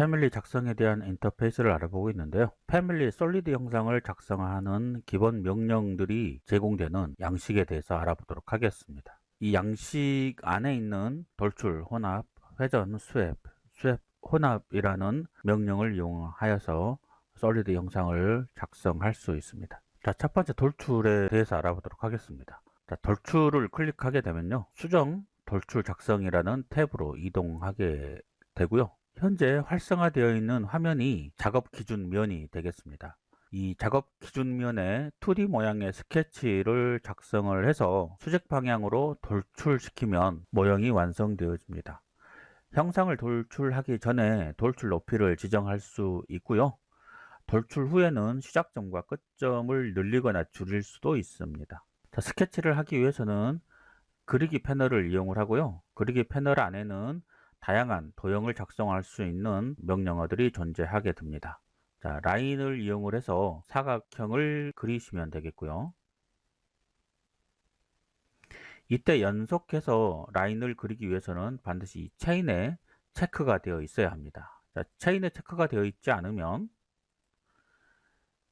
패밀리 작성에 대한 인터페이스를 알아보고 있는데요. 패밀리 솔리드 형상을 작성하는 기본 명령들이 제공되는 양식에 대해서 알아보도록 하겠습니다. 이 양식 안에 있는 돌출, 혼합, 회전, 스왑, 혼합이라는 명령을 이용하여서 솔리드 형상을 작성할 수 있습니다. 자, 첫 번째 돌출에 대해서 알아보도록 하겠습니다. 자, 돌출을 클릭하게 되면요, 수정 돌출 작성이라는 탭으로 이동하게 되고요. 현재 활성화되어 있는 화면이 작업 기준면이 되겠습니다. 이 작업 기준면에 2D 모양의 스케치를 작성을 해서 수직 방향으로 돌출시키면 모형이 완성되어집니다. 형상을 돌출하기 전에 돌출 높이를 지정할 수 있고요. 돌출 후에는 시작점과 끝점을 늘리거나 줄일 수도 있습니다. 자, 스케치를 하기 위해서는 그리기 패널을 이용을 하고요. 그리기 패널 안에는 다양한 도형을 작성할 수 있는 명령어들이 존재하게 됩니다. 자, 라인을 이용을 해서 사각형을 그리시면 되겠고요. 이때 연속해서 라인을 그리기 위해서는 반드시 이 체인에 체크가 되어 있어야 합니다. 자, 체인에 체크가 되어 있지 않으면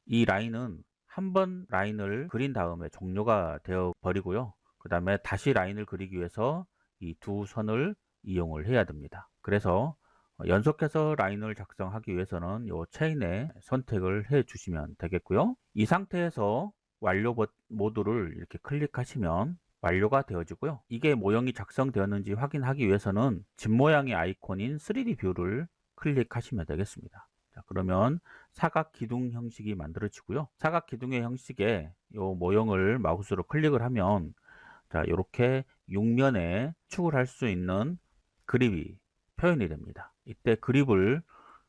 이 라인은 한 번 라인을 그린 다음에 종료가 되어 버리고요. 그 다음에 다시 라인을 그리기 위해서 이 두 선을 이용을 해야 됩니다. 그래서 연속해서 라인을 작성하기 위해서는 이 체인에 선택을 해 주시면 되겠고요. 이 상태에서 완료 모드를 이렇게 클릭하시면 완료가 되어지고요. 이게 모형이 작성되었는지 확인하기 위해서는 집 모양의 아이콘인 3D 뷰를 클릭하시면 되겠습니다. 자, 그러면 사각 기둥 형식이 만들어지고요. 사각 기둥의 형식에 이 모형을 마우스로 클릭을 하면 자, 이렇게 육면에 축을 할 수 있는 그립이 표현이 됩니다. 이때 그립을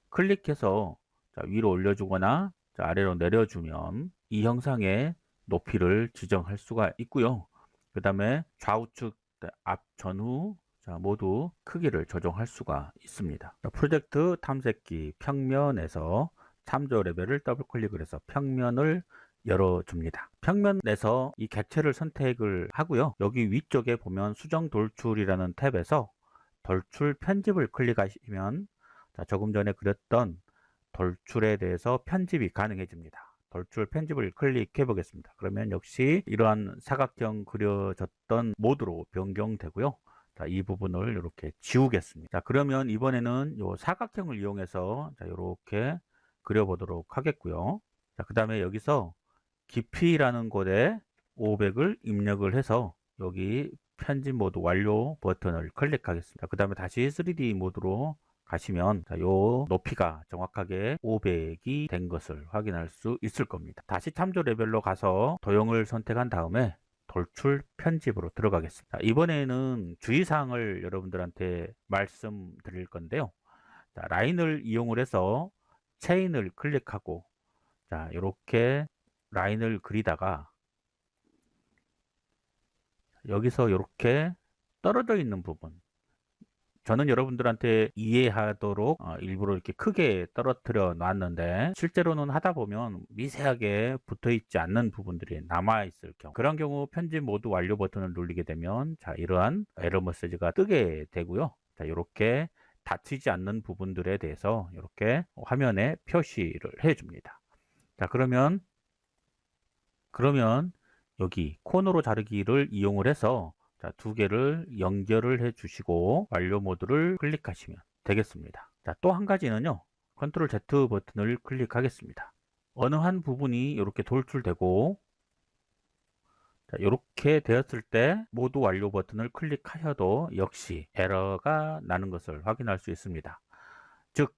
클릭해서 자, 위로 올려주거나 자, 아래로 내려주면 이 형상의 높이를 지정할 수가 있고요. 그 다음에 좌우측, 앞, 전후 자, 모두 크기를 조정할 수가 있습니다. 프로젝트 탐색기 평면에서 참조 레벨을 더블 클릭을 해서 평면을 열어줍니다. 평면에서 이 객체를 선택을 하고요. 여기 위쪽에 보면 수정 돌출이라는 탭에서 돌출 편집을 클릭하시면 자, 조금 전에 그렸던 돌출에 대해서 편집이 가능해집니다. 돌출 편집을 클릭해 보겠습니다. 그러면 역시 이러한 사각형 그려졌던 모드로 변경되고요. 자, 이 부분을 이렇게 지우겠습니다. 자, 그러면 이번에는 이 사각형을 이용해서 자, 이렇게 그려보도록 하겠고요. 자, 그 다음에 여기서 깊이라는 곳에 500을 입력을 해서 여기 편집 모드 완료 버튼을 클릭하겠습니다. 그 다음에 다시 3D 모드로 가시면 요 높이가 정확하게 500이 된 것을 확인할 수 있을 겁니다. 다시 참조 레벨로 가서 도형을 선택한 다음에 돌출 편집으로 들어가겠습니다. 이번에는 주의사항을 여러분들한테 말씀드릴 건데요. 자, 라인을 이용을 해서 체인을 클릭하고 자, 이렇게 라인을 그리다가 여기서 이렇게 떨어져 있는 부분 저는 여러분들한테 이해하도록 일부러 이렇게 크게 떨어뜨려 놨는데 실제로는 하다 보면 미세하게 붙어 있지 않는 부분들이 남아 있을 경우 그런 경우 편집 모드 완료 버튼을 누르게 되면 자 이러한 에러 메시지가 뜨게 되고요. 자 이렇게 닫히지 않는 부분들에 대해서 이렇게 화면에 표시를 해 줍니다. 자 그러면 여기 코너로 자르기를 이용을 해서 자, 두 개를 연결을 해 주시고 완료 모드를 클릭하시면 되겠습니다. 자, 또 한 가지는요. 컨트롤 Z 버튼을 클릭하겠습니다. 어느 한 부분이 이렇게 돌출되고 자, 이렇게 되었을 때 모두 완료 버튼을 클릭하셔도 역시 에러가 나는 것을 확인할 수 있습니다. 즉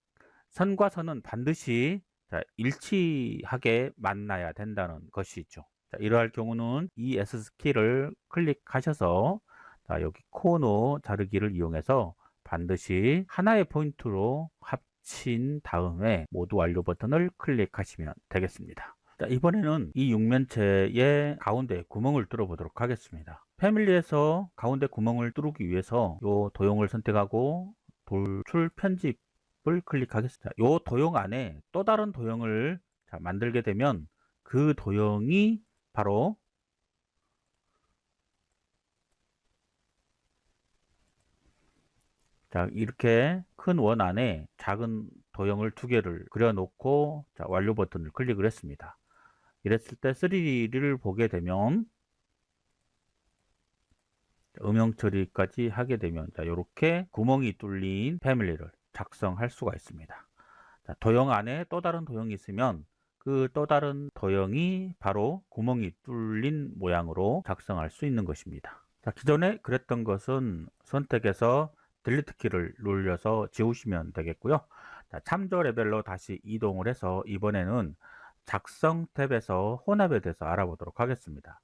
선과 선은 반드시 자, 일치하게 만나야 된다는 것이죠. 자, 이러할 경우는 이 S키를 클릭하셔서 자, 여기 코너 자르기를 이용해서 반드시 하나의 포인트로 합친 다음에 모두 완료 버튼을 클릭하시면 되겠습니다. 자, 이번에는 이 육면체의 가운데 구멍을 뚫어 보도록 하겠습니다. 패밀리에서 가운데 구멍을 뚫기 위해서 이 도형을 선택하고 돌출 편집 을 클릭하겠습니다. 이 도형 안에 또 다른 도형을 만들게 되면 그 도형이 바로 자 이렇게 큰 원 안에 작은 도형을 두 개를 그려 놓고 자, 완료 버튼을 클릭을 했습니다. 이랬을 때 3D를 보게 되면 음영 처리까지 하게 되면 자, 이렇게 구멍이 뚫린 패밀리를 작성할 수가 있습니다. 자, 도형 안에 또 다른 도형이 있으면 그 또 다른 도형이 바로 구멍이 뚫린 모양으로 작성할 수 있는 것입니다. 자, 기존에 그랬던 것은 선택해서 딜리트 키를 눌려서 지우시면 되겠고요. 자, 참조 레벨로 다시 이동을 해서 이번에는 작성 탭에서 혼합에 대해서 알아보도록 하겠습니다.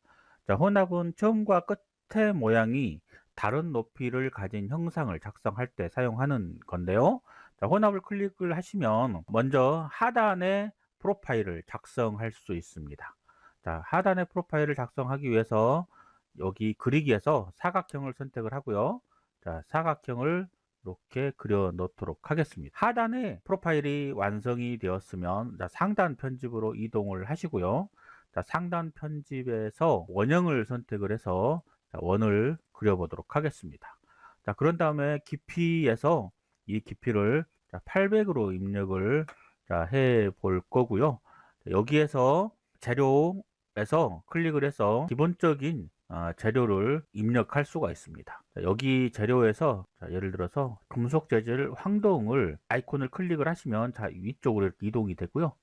자, 혼합은 처음과 끝의 모양이 다른 높이를 가진 형상을 작성할 때 사용하는 건데요. 자, 혼합을 클릭을 하시면 먼저 하단에 프로파일을 작성할 수 있습니다. 자, 하단에 프로파일을 작성하기 위해서 여기 그리기에서 사각형을 선택을 하고요. 자, 사각형을 이렇게 그려 놓도록 하겠습니다. 하단에 프로파일이 완성이 되었으면 자, 상단 편집으로 이동을 하시고요. 자, 상단 편집에서 원형을 선택을 해서 자, 원을 그려보도록 하겠습니다. 자, 그런 다음에 깊이에서 이 깊이를 800으로 입력을 해 볼 거고요. 여기에서 재료에서 클릭을 해서 기본적인 재료를 입력할 수가 있습니다. 자, 여기 재료에서 자, 예를 들어서 금속 재질 황동을 아이콘을 클릭을 하시면 자, 위쪽으로 이렇게 이동이 되고요.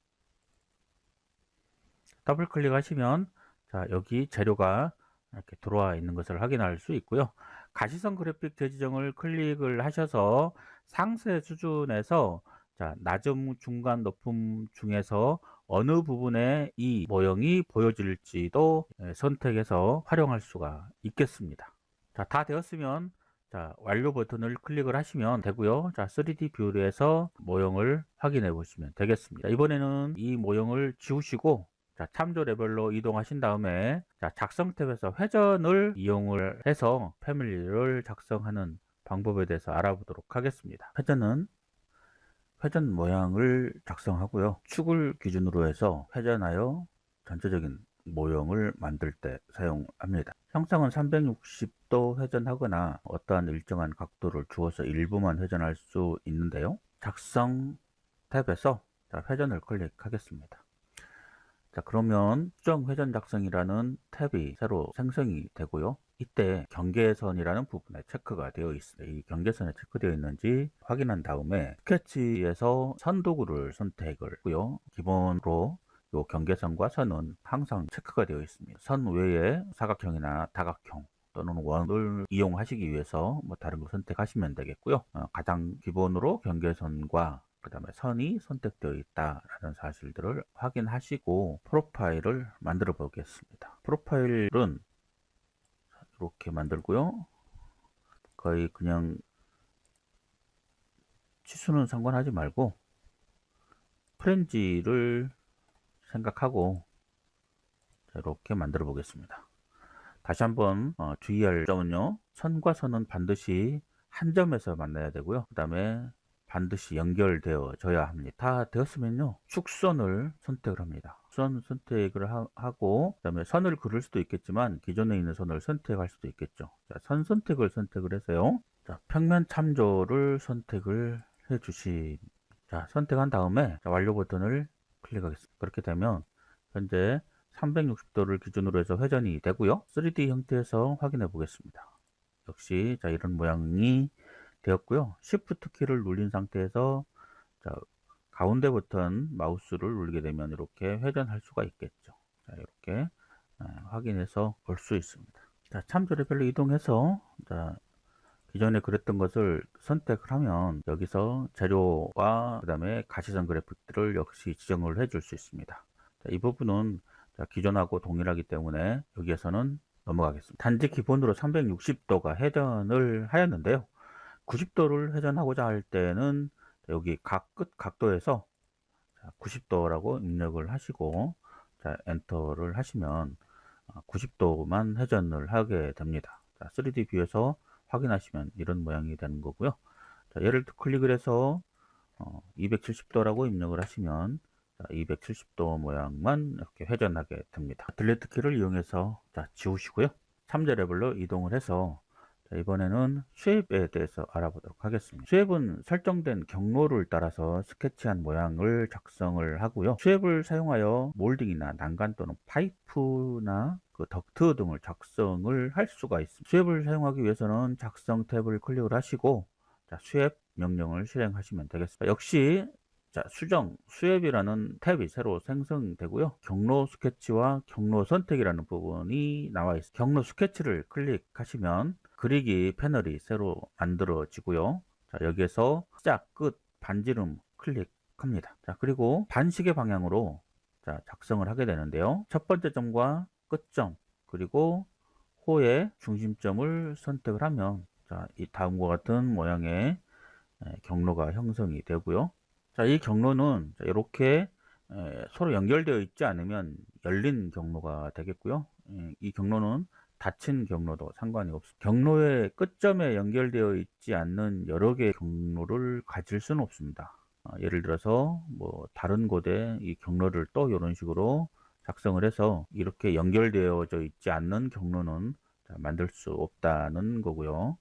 더블 클릭하시면 자, 여기 재료가 이렇게 들어와 있는 것을 확인할 수 있고요. 가시성 그래픽 재지정을 클릭을 하셔서 상세 수준에서 자, 낮음, 중간, 높음 중에서 어느 부분에 이 모형이 보여질지도 선택해서 활용할 수가 있겠습니다. 자, 다 되었으면 자, 완료 버튼을 클릭을 하시면 되고요. 자, 3D 뷰에서 모형을 확인해 보시면 되겠습니다. 이번에는 이 모형을 지우시고 자, 참조 레벨로 이동하신 다음에 자, 작성 탭에서 회전을 이용을 해서 패밀리를 작성하는 방법에 대해서 알아보도록 하겠습니다. 회전 모양을 작성하고요. 축을 기준으로 해서 회전하여 전체적인 모형을 만들 때 사용합니다. 형상은 360도 회전하거나 어떠한 일정한 각도를 주어서 일부만 회전할 수 있는데요. 작성 탭에서 자, 회전을 클릭하겠습니다. 자, 그러면 수정 회전 작성이라는 탭이 새로 생성이 되고요. 이때 경계선이라는 부분에 체크가 되어 있습니다. 이 경계선에 체크되어 있는지 확인한 다음에 스케치에서 선 도구를 선택을 하고요. 기본으로 이 경계선과 선은 항상 체크가 되어 있습니다. 선 외에 사각형이나 다각형 또는 원을 이용하시기 위해서 뭐 다른 거 선택하시면 되겠고요. 가장 기본으로 경계선과 그 다음에 선이 선택되어 있다라는 사실들을 확인하시고 프로파일을 만들어 보겠습니다. 프로파일은 이렇게 만들고요. 거의 그냥 치수는 상관하지 말고 프렌지를 생각하고 이렇게 만들어 보겠습니다. 다시 한번 주의할 점은요. 선과 선은 반드시 한 점에서 만나야 되고요. 그 다음에 반드시 연결되어져야 합니다. 다 되었으면요. 축선을 선택을 합니다. 선 선택을 하고 그 다음에 선을 그릴 수도 있겠지만 기존에 있는 선을 선택할 수도 있겠죠. 자, 선 선택을 선택을 해서요. 자, 평면 참조를 선택을 해 자, 선택한 다음에 자, 완료 버튼을 클릭하겠습니다. 그렇게 되면 현재 360도를 기준으로 해서 회전이 되고요. 3D 형태에서 확인해 보겠습니다. 역시 자, 이런 모양이 되었고요. Shift 키를 눌린 상태에서 자, 가운데 버튼 마우스를 누르게 되면 이렇게 회전할 수가 있겠죠. 자, 이렇게 확인해서 볼 수 있습니다. 자, 참조 레벨로 이동해서 자, 기존에 그랬던 것을 선택을 하면 여기서 재료와 그 다음에 가시선 그래픽들을 역시 지정을 해줄 수 있습니다. 자, 이 부분은 자, 기존하고 동일하기 때문에 여기에서는 넘어가겠습니다. 단지 기본으로 360도가 회전을 하였는데요. 90도를 회전하고자 할 때는 여기 끝 각도에서 90도라고 입력을 하시고 자, 엔터를 하시면 90도만 회전을 하게 됩니다. 자, 3D 뷰에서 확인하시면 이런 모양이 되는 거고요. 자, 얘를 클릭을 해서 270도라고 입력을 하시면 270도 모양만 이렇게 회전하게 됩니다. 딜리트 키를 이용해서 자, 지우시고요. 참조 레벨로 이동을 해서 자, 이번에는 쉐입에 대해서 알아보도록 하겠습니다. 쉐입은 설정된 경로를 따라서 스케치한 모양을 작성을 하고요. 쉐입을 사용하여 몰딩이나 난간 또는 파이프나 그 덕트 등을 작성을 할 수가 있습니다. 쉐입을 사용하기 위해서는 작성 탭을 클릭을 하시고, 자, 쉐입 명령을 실행하시면 되겠습니다. 역시 자, 수정, 쉐입이라는 탭이 새로 생성되고요. 경로 스케치와 경로 선택이라는 부분이 나와 있습니다. 경로 스케치를 클릭하시면 그리기 패널이 새로 만들어지고요. 자, 여기에서 시작, 끝, 반지름 클릭합니다. 자, 그리고 반시계 방향으로 자, 작성을 하게 되는데요. 첫 번째 점과 끝점, 그리고 호의 중심점을 선택을 하면 자, 이 다음과 같은 모양의 경로가 형성이 되고요. 자, 이 경로는 이렇게 서로 연결되어 있지 않으면 열린 경로가 되겠고요. 이 경로는 닫힌 경로도 상관이 없습니다. 경로의 끝점에 연결되어 있지 않는 여러 개의 경로를 가질 수는 없습니다. 예를 들어서 뭐 다른 곳에 이 경로를 또 이런 식으로 작성을 해서 이렇게 연결되어져 있지 않는 경로는 만들 수 없다는 거고요.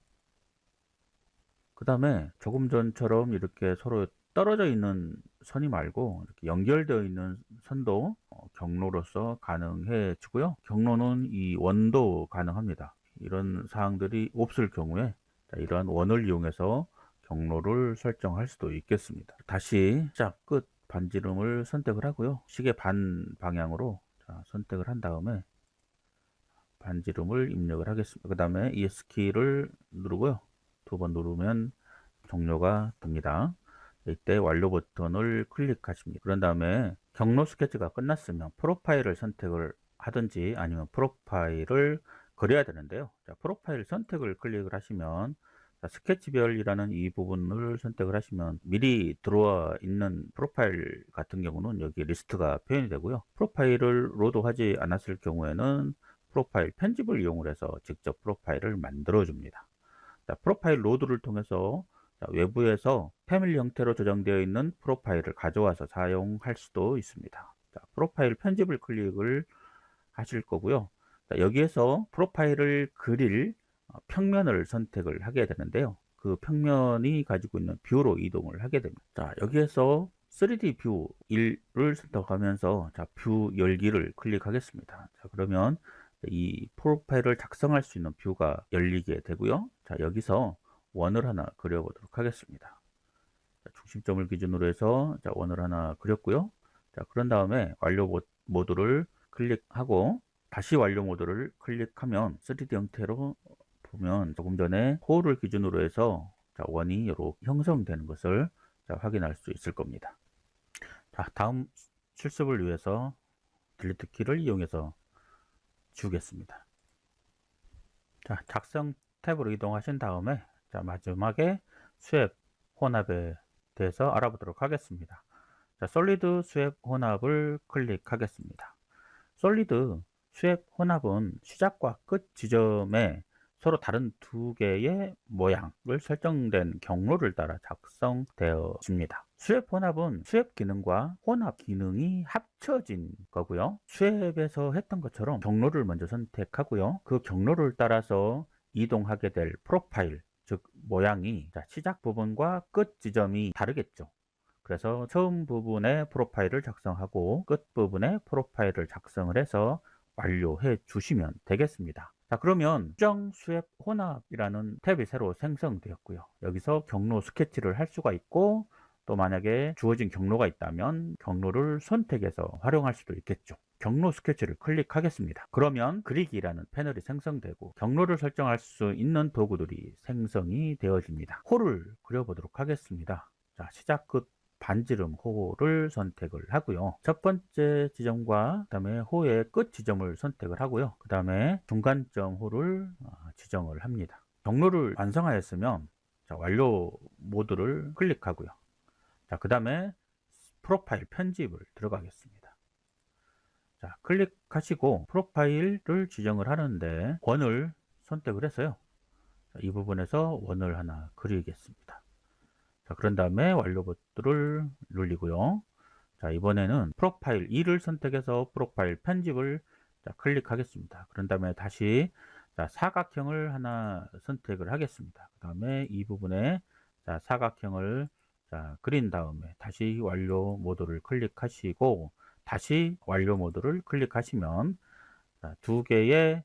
그 다음에 조금 전처럼 이렇게 서로 떨어져 있는 선이 말고 이렇게 연결되어 있는 선도 경로로서 가능해지고요. 경로는 이 원도 가능합니다. 이런 사항들이 없을 경우에 이러한 원을 이용해서 경로를 설정할 수도 있겠습니다. 다시 시작, 끝, 반지름을 선택을 하고요. 시계 반 방향으로 선택을 한 다음에 반지름을 입력을 하겠습니다. 그 다음에 ESK를 누르고요. 두 번 누르면 종료가 됩니다. 이때 완료 버튼을 클릭하십니다. 그런 다음에 경로 스케치가 끝났으면 프로파일을 선택을 하든지 아니면 프로파일을 그려야 되는데요. 자, 프로파일 선택을 클릭을 하시면 자, 스케치별이라는 이 부분을 선택을 하시면 미리 들어와 있는 프로파일 같은 경우는 여기 리스트가 표현이 되고요. 프로파일을 로드하지 않았을 경우에는 프로파일 편집을 이용을 해서 직접 프로파일을 만들어 줍니다. 자, 프로파일 로드를 통해서 자, 외부에서 패밀리 형태로 저장되어 있는 프로파일을 가져와서 사용할 수도 있습니다. 자, 프로파일 편집을 클릭을 하실 거고요. 자, 여기에서 프로파일을 그릴 평면을 선택을 하게 되는데요. 그 평면이 가지고 있는 뷰로 이동을 하게 됩니다. 자, 여기에서 3D 뷰 1을 선택하면서 자, 뷰 열기를 클릭하겠습니다. 자, 그러면 이 프로파일을 작성할 수 있는 뷰가 열리게 되고요. 자, 여기서 원을 하나 그려보도록 하겠습니다. 자, 중심점을 기준으로 해서 자, 원을 하나 그렸고요. 자, 그런 다음에 완료 모드를 클릭하고 다시 완료 모드를 클릭하면 3D 형태로 보면 조금 전에 호를 기준으로 해서 자, 원이 이렇게 형성되는 것을 자, 확인할 수 있을 겁니다. 자, 다음 실습을 위해서 딜리트 키를 이용해서 지우겠습니다. 자, 작성 탭으로 이동하신 다음에 자, 마지막에 스왑 혼합에 대해서 알아보도록 하겠습니다. 자, 솔리드 스왑 혼합을 클릭하겠습니다. 솔리드 스왑 혼합은 시작과 끝 지점에 서로 다른 두 개의 모양을 설정된 경로를 따라 작성되어집니다. 스왑 혼합은 스왑 기능과 혼합 기능이 합쳐진 거고요. 스왑에서 했던 것처럼 경로를 먼저 선택하고요. 그 경로를 따라서 이동하게 될 프로파일, 즉 모양이 시작 부분과 끝 지점이 다르겠죠. 그래서 처음 부분에 프로파일을 작성하고 끝 부분에 프로파일을 작성을 해서 완료해 주시면 되겠습니다. 자, 그러면 수정 스왑 혼합이라는 탭이 새로 생성되었고요. 여기서 경로 스케치를 할 수가 있고 또 만약에 주어진 경로가 있다면 경로를 선택해서 활용할 수도 있겠죠. 경로 스케치를 클릭하겠습니다. 그러면 그리기라는 패널이 생성되고 경로를 설정할 수 있는 도구들이 생성이 되어집니다. 호를 그려보도록 하겠습니다. 자, 시작, 끝, 반지름 호를 선택을 하고요. 첫 번째 지점과 그 다음에 호의 끝 지점을 선택을 하고요. 그 다음에 중간점 호를 지정을 합니다. 경로를 완성하였으면 자, 완료 모드를 클릭하고요. 자, 그 다음에 프로파일 편집을 들어가겠습니다. 자, 클릭하시고 프로파일을 지정을 하는데 원을 선택을 해서요. 자, 이 부분에서 원을 하나 그리겠습니다. 자, 그런 다음에 완료 버튼을 눌리고요. 자, 이번에는 프로파일 2를 선택해서 프로파일 편집을 자, 클릭하겠습니다. 그런 다음에 다시 자, 사각형을 하나 선택을 하겠습니다. 그 다음에 이 부분에 자, 사각형을 자, 그린 다음에 다시 완료 모드를 클릭하시고 다시 완료 모드를 클릭하시면 자, 두 개의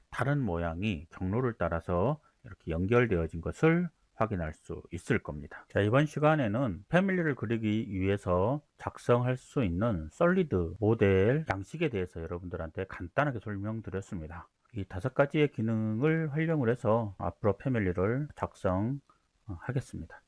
다른 모양이 경로를 따라서 이렇게 연결되어진 것을 확인할 수 있을 겁니다. 자, 이번 시간에는 패밀리를 그리기 위해서 작성할 수 있는 솔리드 모델 양식에 대해서 여러분들한테 간단하게 설명드렸습니다. 이 5가지의 기능을 활용을 해서 앞으로 패밀리를 작성하겠습니다.